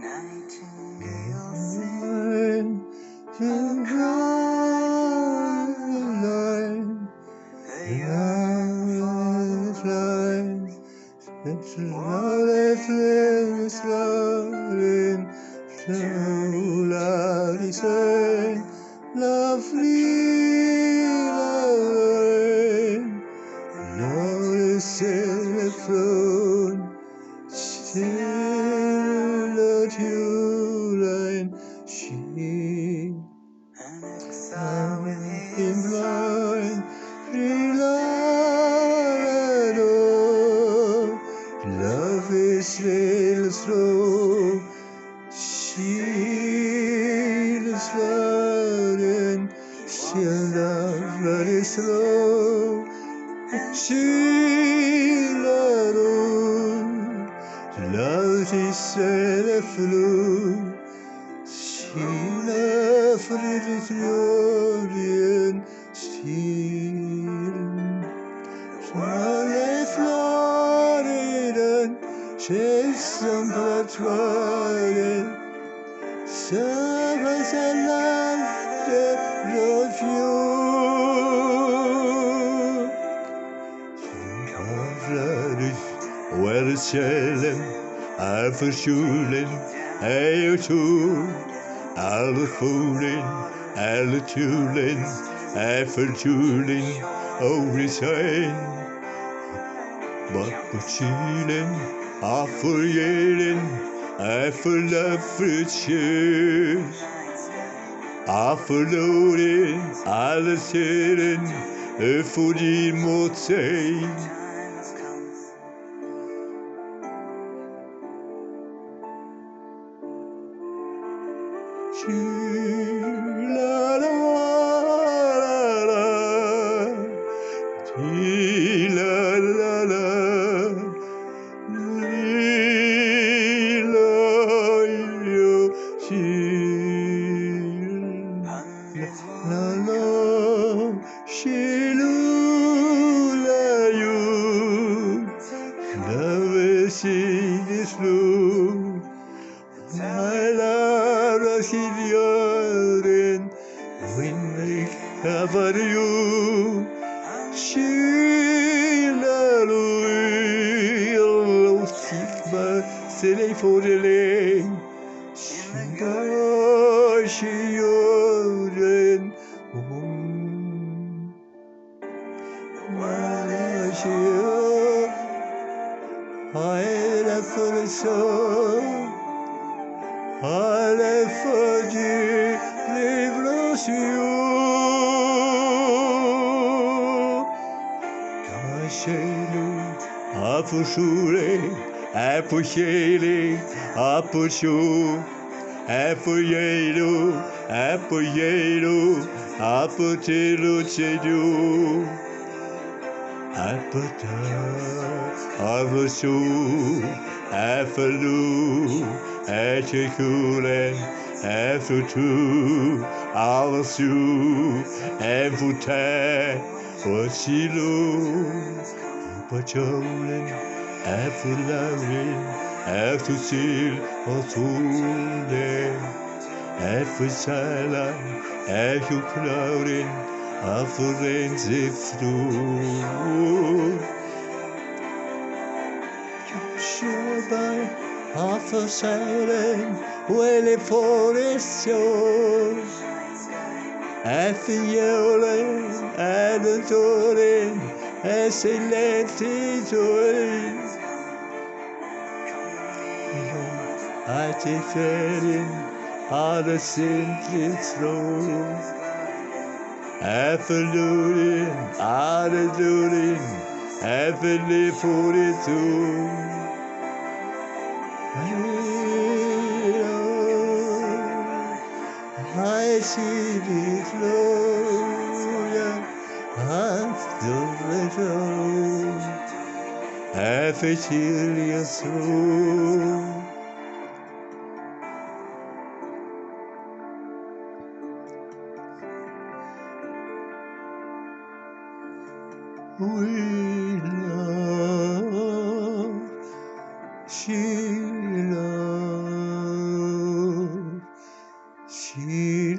Nightingale sing, and cry line, the young flies, it's loud flames floating, so loudly saying, lovely line, notice the flown, still the tune, she an exile within blind, relied on. Love is still slow, she is flooding, still love very slow, she alone. Love is still flew, she left little Florian still. While they floated and chased some patrolling, servants and laughter brought fuel. Kavrarız, well sällan, är försjulen, är tur. Alla folen, alla tulen, är förjulen, over sein. But på kylen, är förgelen, är förlöfrets är förloren, alla selen, är för mot sig. La la la, la la la, la la, Cover you, Shilalu, Sigma, Silly for the lane, Shiorin, I left for the soul, I left for you, live you. Apushure, apushele, apushu, apuyelu, apuyelu, aputilu chedu, aputa, avushu, afalu, achikulen, afutu, avasu, afuta, wasilu. Patrolling, after loving, after seal or tooling, after silent, after clouding, after rains if through. Sure by after silent, waiting for its shores, after yelling, and adoring. Excelente joy, I take in all the sinless road. Absolutely, heavenly 42. I see the flow, I'm still little, half a serious through. We love, she loves. și